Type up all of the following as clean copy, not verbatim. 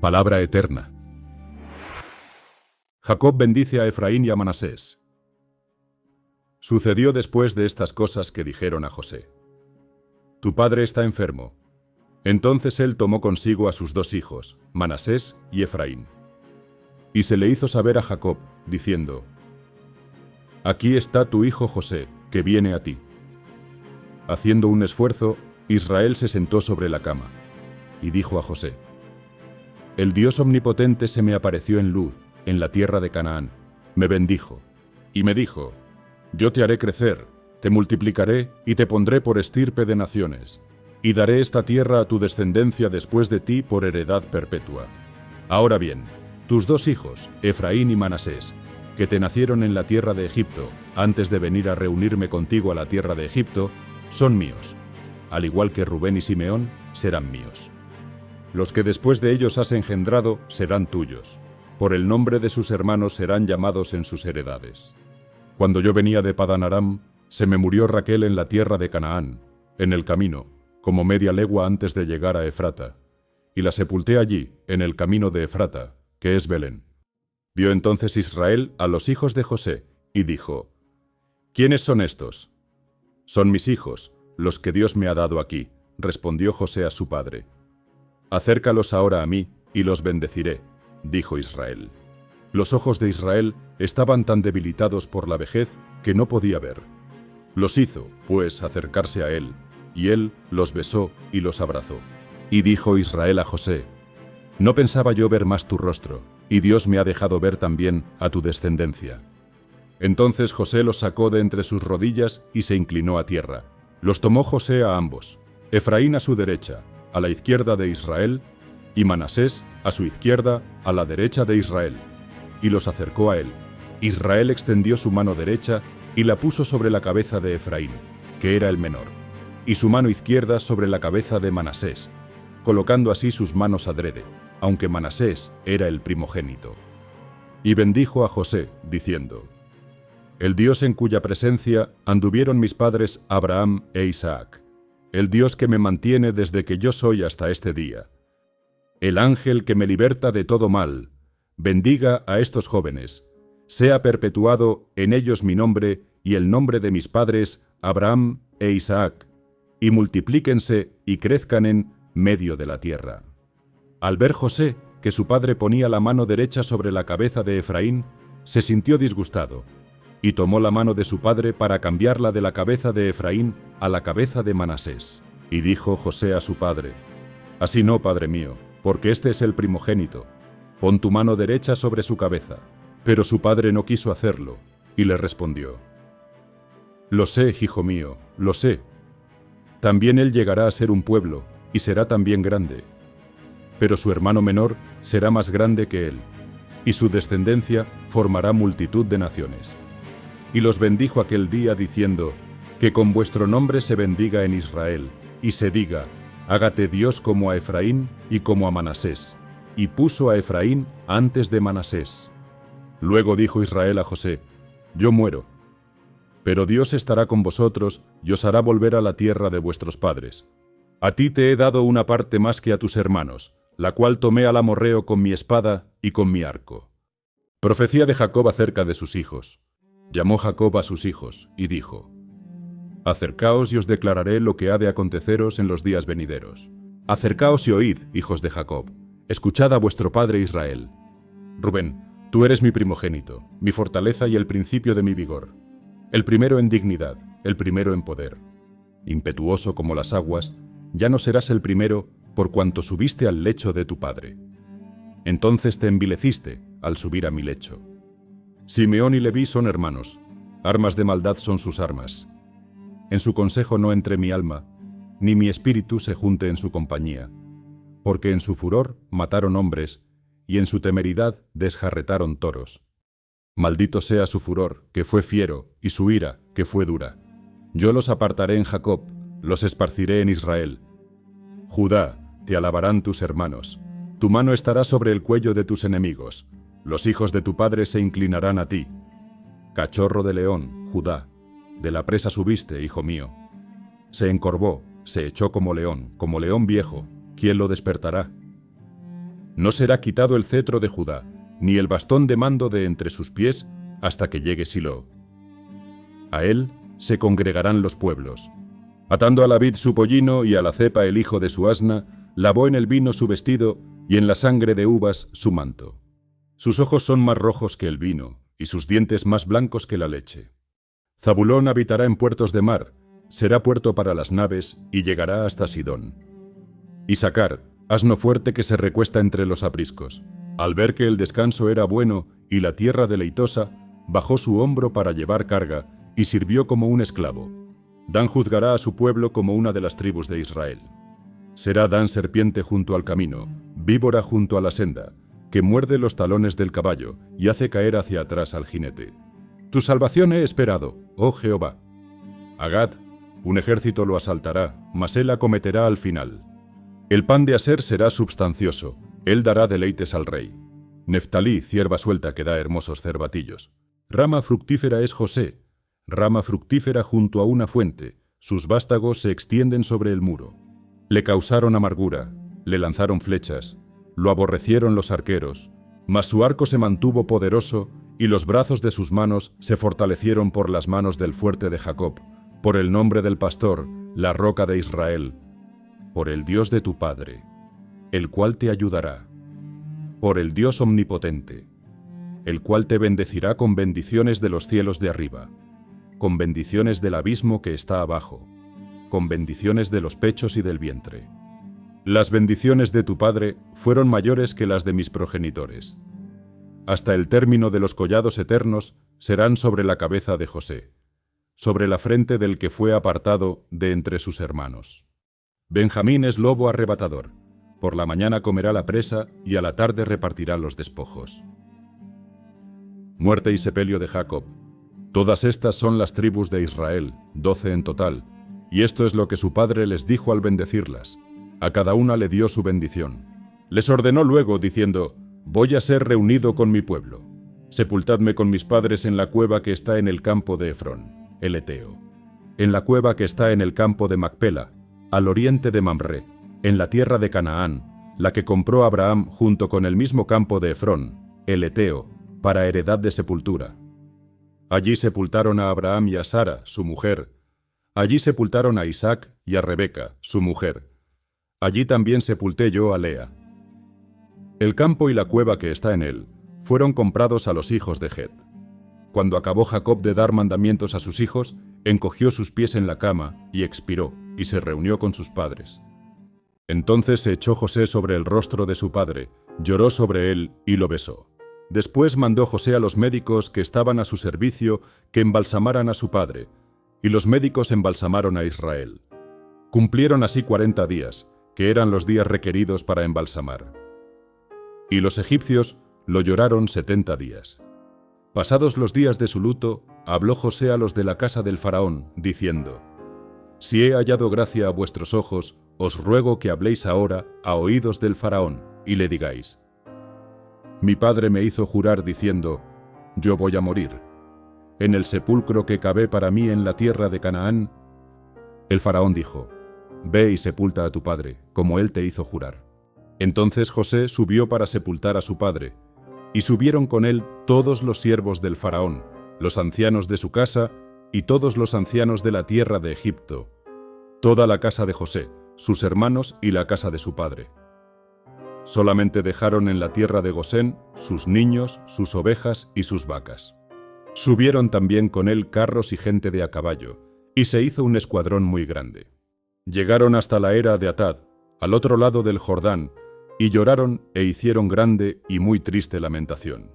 Palabra eterna. Jacob bendice a Efraín y a Manasés. Sucedió después de estas cosas que dijeron a José: Tu padre está enfermo. Entonces él tomó consigo a sus 2 hijos, Manasés y Efraín. Y se le hizo saber a Jacob, diciendo: Aquí está tu hijo José, que viene a ti. Haciendo un esfuerzo, Israel se sentó sobre la cama, y dijo a José: El Dios omnipotente se me apareció en luz, en la tierra de Canaán, me bendijo, y me dijo: Yo te haré crecer, te multiplicaré y te pondré por estirpe de naciones, y daré esta tierra a tu descendencia después de ti por heredad perpetua. Ahora bien, tus 2 hijos, Efraín y Manasés, que te nacieron en la tierra de Egipto, antes de venir a reunirme contigo a la tierra de Egipto, son míos. Al igual que Rubén y Simeón, serán míos. Los que después de ellos has engendrado serán tuyos. Por el nombre de sus hermanos serán llamados en sus heredades. Cuando yo venía de Padán Aram, se me murió Raquel en la tierra de Canaán, en el camino, como media legua antes de llegar a Efrata, y la sepulté allí, en el camino de Efrata, que es Belén. Vio entonces Israel a los hijos de José, y dijo: ¿Quiénes son estos? Son mis hijos, los que Dios me ha dado aquí, respondió José a su padre. Acércalos ahora a mí, y los bendeciré, dijo Israel. Los ojos de Israel estaban tan debilitados por la vejez que no podía ver. Los hizo, pues, acercarse a él, y él los besó y los abrazó. Y dijo Israel a José: No pensaba yo ver más tu rostro, y Dios me ha dejado ver también a tu descendencia. Entonces José los sacó de entre sus rodillas y se inclinó a tierra. Los tomó José a ambos, Efraín a su derecha, a la izquierda de Israel, y Manasés a su izquierda, a la derecha de Israel, y los acercó a él. Israel extendió su mano derecha y la puso sobre la cabeza de Efraín, que era el menor, y su mano izquierda sobre la cabeza de Manasés, colocando así sus manos adrede, aunque Manasés era el primogénito. Y bendijo a José, diciendo: El Dios en cuya presencia anduvieron mis padres Abraham e Isaac, el Dios que me mantiene desde que yo soy hasta este día. El ángel que me liberta de todo mal, bendiga a estos jóvenes, sea perpetuado en ellos mi nombre y el nombre de mis padres Abraham e Isaac, y multiplíquense y crezcan en medio de la tierra. Al ver José que su padre ponía la mano derecha sobre la cabeza de Efraín, se sintió disgustado, y tomó la mano de su padre para cambiarla de la cabeza de Efraín a la cabeza de Manasés. Y dijo José a su padre: Así no, padre mío, porque este es el primogénito. Pon tu mano derecha sobre su cabeza. Pero su padre no quiso hacerlo, y le respondió: Lo sé, hijo mío, lo sé. También él llegará a ser un pueblo, y será también grande. Pero su hermano menor será más grande que él, y su descendencia formará multitud de naciones. Y los bendijo aquel día diciendo: Que con vuestro nombre se bendiga en Israel, y se diga: Hágate Dios como a Efraín y como a Manasés. Y puso a Efraín antes de Manasés. Luego dijo Israel a José: Yo muero, pero Dios estará con vosotros y os hará volver a la tierra de vuestros padres. A ti te he dado una parte más que a tus hermanos, la cual tomé al amorreo con mi espada y con mi arco. Profecía de Jacob acerca de sus hijos. Llamó Jacob a sus hijos, y dijo: Acercaos y os declararé lo que ha de aconteceros en los días venideros. Acercaos y oíd, hijos de Jacob, escuchad a vuestro padre Israel. Rubén, tú eres mi primogénito, mi fortaleza y el principio de mi vigor, el primero en dignidad, el primero en poder. Impetuoso como las aguas, ya no serás el primero por cuanto subiste al lecho de tu padre. Entonces te envileciste al subir a mi lecho. Simeón y Leví son hermanos, armas de maldad son sus armas. En su consejo no entre mi alma, ni mi espíritu se junte en su compañía, porque en su furor mataron hombres, y en su temeridad desjarretaron toros. Maldito sea su furor, que fue fiero, y su ira, que fue dura. Yo los apartaré en Jacob, los esparciré en Israel. Judá, te alabarán tus hermanos. Tu mano estará sobre el cuello de tus enemigos. Los hijos de tu padre se inclinarán a ti. Cachorro de león, Judá, de la presa subiste, hijo mío. Se encorvó, se echó como león viejo. ¿Quién lo despertará? No será quitado el cetro de Judá, ni el bastón de mando de entre sus pies, hasta que llegue Silo. A él se congregarán los pueblos. Atando a la vid su pollino y a la cepa el hijo de su asna, lavó en el vino su vestido y en la sangre de uvas su manto. Sus ojos son más rojos que el vino, y sus dientes más blancos que la leche. Zabulón habitará en puertos de mar, será puerto para las naves y llegará hasta Sidón. Isacar, asno fuerte que se recuesta entre los apriscos. Al ver que el descanso era bueno y la tierra deleitosa, bajó su hombro para llevar carga y sirvió como un esclavo. Dan juzgará a su pueblo como una de las tribus de Israel. Será Dan serpiente junto al camino, víbora junto a la senda, que muerde los talones del caballo y hace caer hacia atrás al jinete. Tu salvación he esperado, oh Jehová. A Gad, un ejército lo asaltará, mas él acometerá al final. El pan de Aser será substancioso, él dará deleites al rey. Neftalí, cierva suelta que da hermosos cervatillos. Rama fructífera es José, rama fructífera junto a una fuente, sus vástagos se extienden sobre el muro. Le causaron amargura, le lanzaron flechas, lo aborrecieron los arqueros, mas su arco se mantuvo poderoso y los brazos de sus manos se fortalecieron por las manos del fuerte de Jacob, por el nombre del pastor, la roca de Israel, por el Dios de tu Padre, el cual te ayudará, por el Dios omnipotente, el cual te bendecirá con bendiciones de los cielos de arriba, con bendiciones del abismo que está abajo, con bendiciones de los pechos y del vientre. Las bendiciones de tu Padre fueron mayores que las de mis progenitores. Hasta el término de los collados eternos serán sobre la cabeza de José, sobre la frente del que fue apartado de entre sus hermanos. Benjamín es lobo arrebatador, por la mañana comerá la presa y a la tarde repartirá los despojos. Muerte y sepelio de Jacob. Todas estas son las tribus de Israel, 12 en total, y esto es lo que su padre les dijo al bendecirlas. A cada una le dio su bendición. Les ordenó luego, diciendo: voy a ser reunido con mi pueblo. Sepultadme con mis padres en la cueva que está en el campo de Efrón, el Eteo, en la cueva que está en el campo de Macpela, al oriente de Mamre, en la tierra de Canaán, la que compró Abraham junto con el mismo campo de Efrón, el Eteo, para heredad de sepultura. Allí sepultaron a Abraham y a Sara, su mujer. Allí sepultaron a Isaac y a Rebeca, su mujer. Allí también sepulté yo a Lea. El campo y la cueva que está en él fueron comprados a los hijos de Het. Cuando acabó Jacob de dar mandamientos a sus hijos, encogió sus pies en la cama y expiró, y se reunió con sus padres. Entonces se echó José sobre el rostro de su padre, lloró sobre él y lo besó. Después mandó José a los médicos que estaban a su servicio que embalsamaran a su padre, y los médicos embalsamaron a Israel. Cumplieron así 40 días, que eran los días requeridos para embalsamar. Y los egipcios lo lloraron 70 días. Pasados los días de su luto, habló José a los de la casa del faraón, diciendo: si he hallado gracia a vuestros ojos, os ruego que habléis ahora a oídos del faraón, y le digáis: mi padre me hizo jurar diciendo: yo voy a morir. En el sepulcro que cavé para mí en la tierra de Canaán. El faraón dijo: ve y sepulta a tu padre, como él te hizo jurar. Entonces José subió para sepultar a su padre, y subieron con él todos los siervos del faraón, los ancianos de su casa, y todos los ancianos de la tierra de Egipto, toda la casa de José, sus hermanos y la casa de su padre. Solamente dejaron en la tierra de Gosén sus niños, sus ovejas y sus vacas. Subieron también con él carros y gente de a caballo, y se hizo un escuadrón muy grande. Llegaron hasta la era de Atad, al otro lado del Jordán, y lloraron e hicieron grande y muy triste lamentación.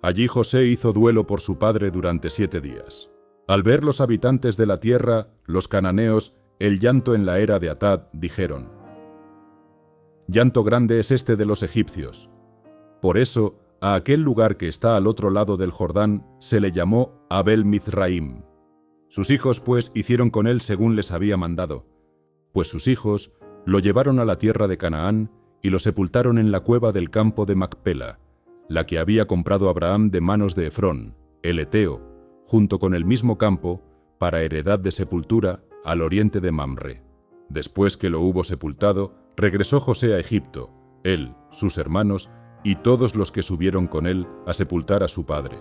Allí José hizo duelo por su padre durante 7 días. Al ver los habitantes de la tierra, los cananeos, el llanto en la era de Atad, dijeron: llanto grande es este de los egipcios. Por eso, a aquel lugar que está al otro lado del Jordán se le llamó Abel Mizraim. Sus hijos, pues, hicieron con él según les había mandado. Pues sus hijos lo llevaron a la tierra de Canaán y lo sepultaron en la cueva del campo de Macpela, la que había comprado Abraham de manos de Efrón, el Eteo, junto con el mismo campo, para heredad de sepultura al oriente de Mamre. Después que lo hubo sepultado, regresó José a Egipto, él, sus hermanos y todos los que subieron con él a sepultar a su padre.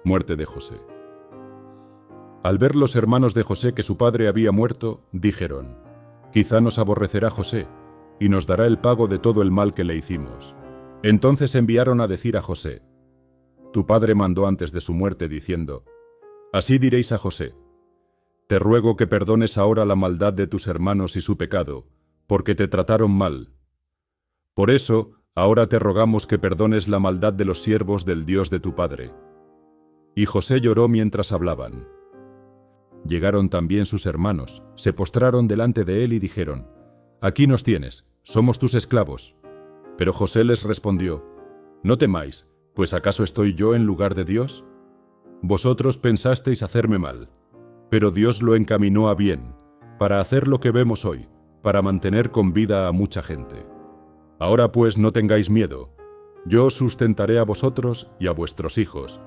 Muerte de José. Al ver los hermanos de José que su padre había muerto, dijeron: «Quizá nos aborrecerá José, y nos dará el pago de todo el mal que le hicimos». Entonces enviaron a decir a José: «Tu padre mandó antes de su muerte, diciendo: Así diréis a José: Te ruego que perdones ahora la maldad de tus hermanos y su pecado, porque te trataron mal. Por eso, ahora te rogamos que perdones la maldad de los siervos del Dios de tu padre». Y José lloró mientras hablaban. Llegaron también sus hermanos, se postraron delante de él y dijeron: «Aquí nos tienes, somos tus esclavos». Pero José les respondió: «No temáis, pues ¿acaso estoy yo en lugar de Dios? Vosotros pensasteis hacerme mal, pero Dios lo encaminó a bien, para hacer lo que vemos hoy, para mantener con vida a mucha gente. Ahora pues no tengáis miedo, yo os sustentaré a vosotros y a vuestros hijos».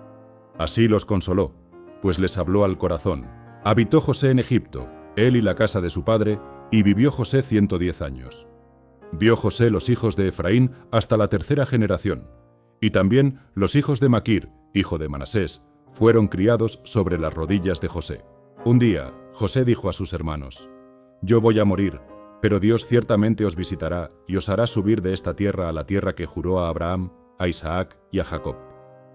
Así los consoló, pues les habló al corazón. Habitó José en Egipto, él y la casa de su padre, y vivió José 110 años. Vio José los hijos de Efraín hasta la tercera generación, y también los hijos de Maquir, hijo de Manasés, fueron criados sobre las rodillas de José. Un día, José dijo a sus hermanos: «Yo voy a morir, pero Dios ciertamente os visitará y os hará subir de esta tierra a la tierra que juró a Abraham, a Isaac y a Jacob».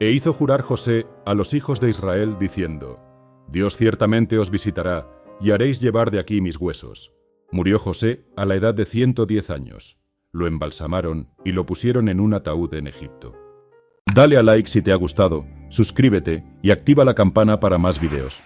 E hizo jurar José a los hijos de Israel, diciendo: «Dios ciertamente os visitará, y haréis llevar de aquí mis huesos». Murió José a la edad de 110 años. Lo embalsamaron y lo pusieron en un ataúd en Egipto. Dale a like si te ha gustado, suscríbete y activa la campana para más videos.